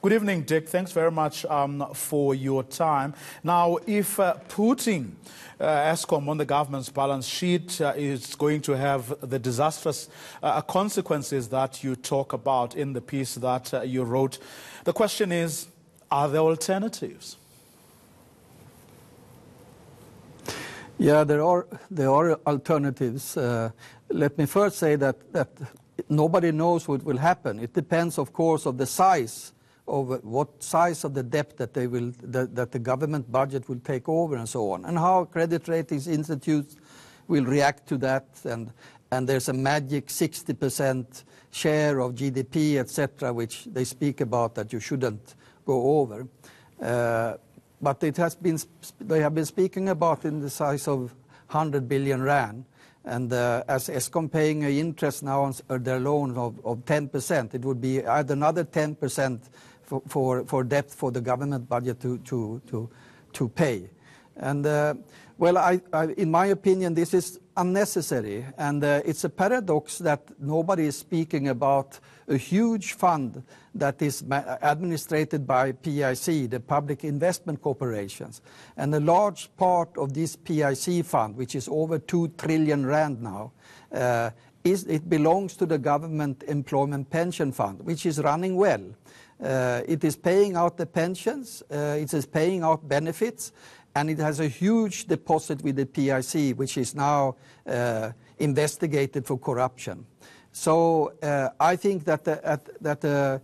Good evening, Dick. Thanks very much for your time. Now, if putting Eskom on the government's balance sheet is going to have the disastrous consequences that you talk about in the piece that you wrote, the question is, are there alternatives? Yeah, there are alternatives. Let me first say that nobody knows what will happen. It depends, of course, on the size of what size of the debt that that the government budget will take over and so on, and how credit ratings institutes will react to that. And there's a magic 60% share of GDP, etc., which they speak about that you shouldn't go over. But they have been speaking about in the size of 100 billion rand. And as Eskom paying an interest now on their loan of 10%, it would be either another 10% for debt for the government budget to pay. And well, in my opinion, this is unnecessary. And it's a paradox that nobody is speaking about a huge fund that is administrated by PIC, the Public Investment Corporations. And a large part of this PIC fund, which is over 2 trillion rand now, it belongs to the Government Employment Pension Fund, which is running well. It is paying out the pensions, it is paying out benefits, and it has a huge deposit with the PIC, which is now investigated for corruption. So I think that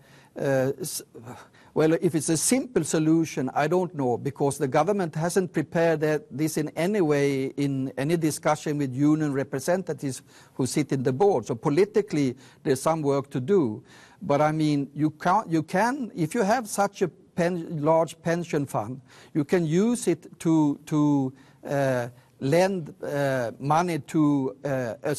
well, if it's a simple solution, I don't know, because the government hasn't prepared this in any way in any discussion with union representatives who sit in the board. So politically, there's some work to do. But I mean, you can, if you have such a large pension fund, you can use it to lend money to a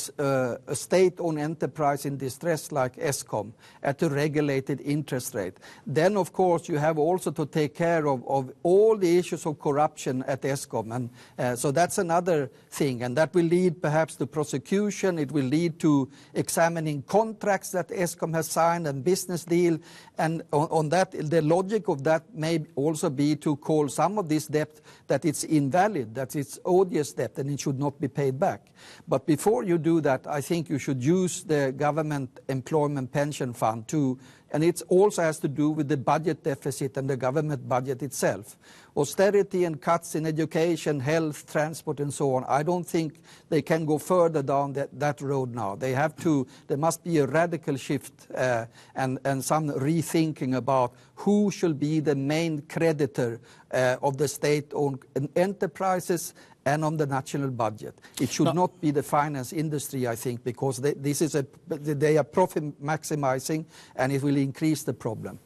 state-owned enterprise in distress like Eskom at a regulated interest rate. Then, of course, you have also to take care of all the issues of corruption at Eskom. And so that's another thing. And that will lead perhaps to prosecution. It will lead to examining contracts that Eskom has signed and business deal. And on that, the logic of that may also be to call some of this debt that it's invalid, that it's odious debt, and it should not be paid back. But before you do that, I think you should use the Government Employment Pension Fund too, and it also has to do with the budget deficit and the government budget itself. Austerity and cuts in education, health, transport and so on, I don't think they can go further down that road now. There must be a radical shift and some rethinking about who should be the main creditor of the state-owned enterprises and on the national budget. It should not be the finance industry, I think, because they are profit maximizing and it will increase the problem.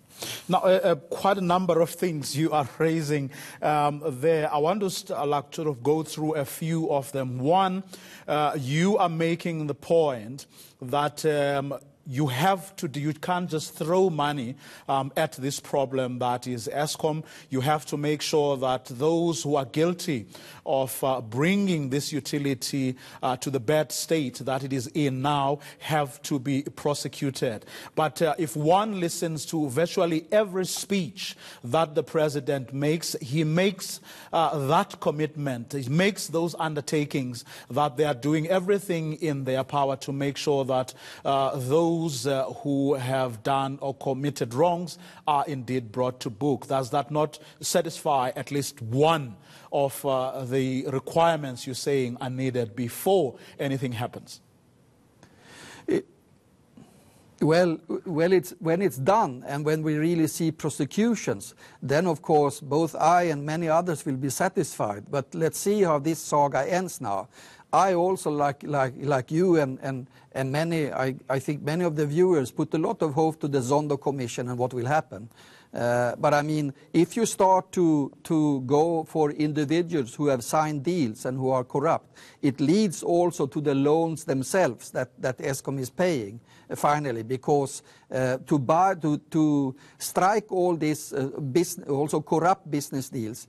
Now, quite a number of things you are raising there. I want to sort of go through a few of them. One, you are making the point that you can't just throw money at this problem that is Eskom. You have to make sure that those who are guilty of bringing this utility to the bad state that it is in now have to be prosecuted. But if one listens to virtually every speech that the president makes, he makes that commitment, he makes those undertakings that they are doing everything in their power to make sure that those who have done or committed wrongs are indeed brought to book. Does that not satisfy at least one of the requirements you're saying are needed before anything happens? Well, when it's done and when we really see prosecutions, then of course both I and many others will be satisfied. But let's see how this saga ends now. I also, like you and many, I think many of the viewers put a lot of hope to the Zondo Commission and what will happen. But I mean, if you start to go for individuals who have signed deals and who are corrupt, it leads also to the loans themselves that Eskom is paying finally, because to strike all these also corrupt business deals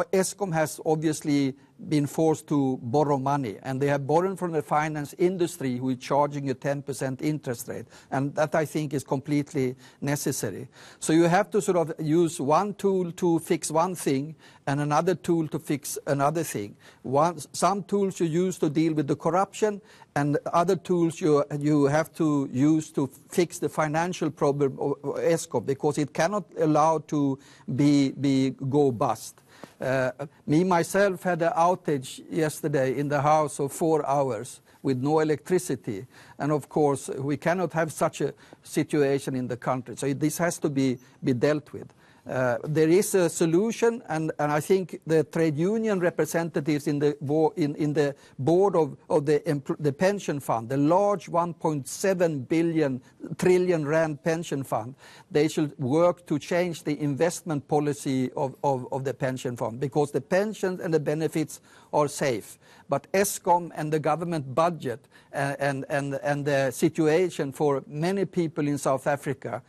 Eskom has obviously been forced to borrow money, and they have borrowed from the finance industry, who is charging a 10% interest rate, and that I think is completely necessary. So you have to sort of use one tool to fix one thing and another tool to fix another thing. Some tools you use to deal with the corruption, and other tools you have to use to fix the financial problem of Eskom, because it cannot allow to go bust. Me myself had an outage yesterday in the house of 4 hours with no electricity, and of course we cannot have such a situation in the country. So this has to be dealt with. There is a solution, and I think the trade union representatives in the board of the pension fund, the large 1.7 trillion rand pension fund, they should work to change the investment policy of the pension fund, because the pensions and the benefits are safe. But Eskom and the government budget and the situation for many people in South Africa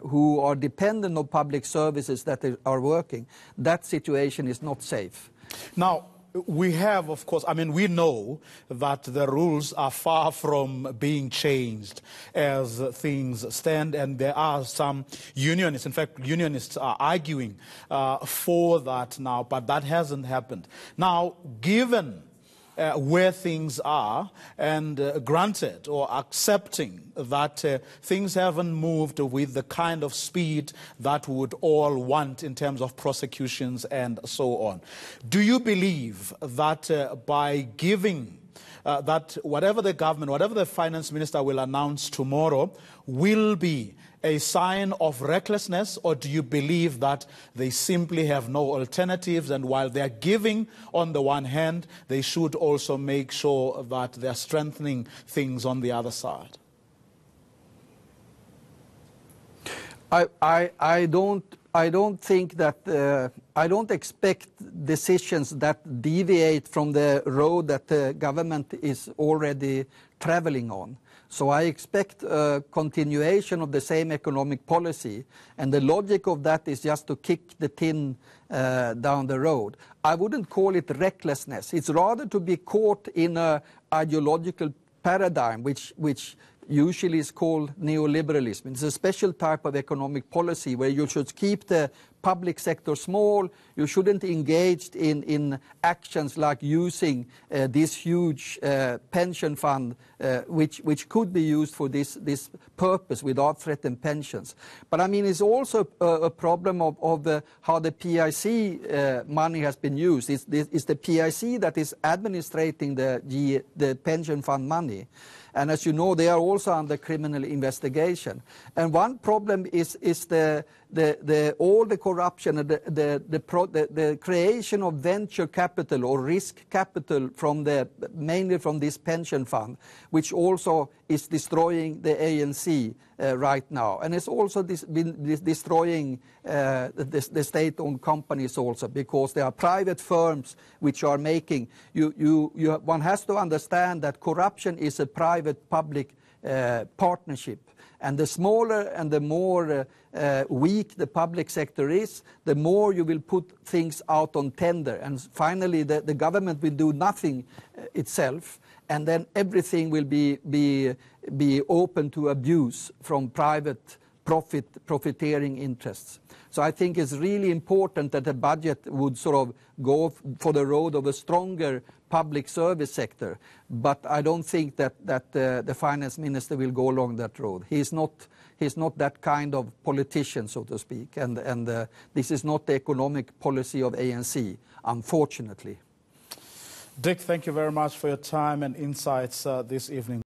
who are dependent on public services that are working, that situation is not safe. Now, we have, of course, I mean, we know that the rules are far from being changed as things stand, and there are some unionists, in fact, unionists are arguing for that now, but that hasn't happened. Now, given where things are, and granted or accepting that things haven't moved with the kind of speed that we would all want in terms of prosecutions and so on, do you believe that by giving that whatever the government, whatever the finance minister will announce tomorrow will be a sign of recklessness, or do you believe that they simply have no alternatives, and while they are giving on the one hand, they should also make sure that they are strengthening things on the other side? I don't think that I don't expect decisions that deviate from the road that the government is already traveling on. So I expect a continuation of the same economic policy, and the logic of that is just to kick the tin down the road. I wouldn't call it recklessness. It's rather to be caught in an ideological paradigm, which usually is called neoliberalism. It's a special type of economic policy where you should keep the public sector small. You shouldn't engage in actions like using this huge pension fund, which could be used for this purpose without threatened pensions. But I mean, it's also a problem of how the PIC money has been used. It's the PIC that is administrating the pension fund money. And as you know, they are also under criminal investigation. And one problem is all the corruption and the creation of venture capital or risk capital mainly from this pension fund, which also is destroying the ANC right now. And it's also been destroying the state-owned companies also, because there are private firms which are making. One has to understand that corruption is a private-public partnership. And the smaller and the more weak the public sector is, the more you will put things out on tender. And finally, the government will do nothing itself, and then everything will be open to abuse from private profiteering interests. So I think it's really important that the budget would sort of go for the road of a stronger public service sector. But I don't think that the finance minister will go along that road. He's not that kind of politician, so to speak. And this is not the economic policy of ANC, unfortunately. Dick, thank you very much for your time and insights this evening.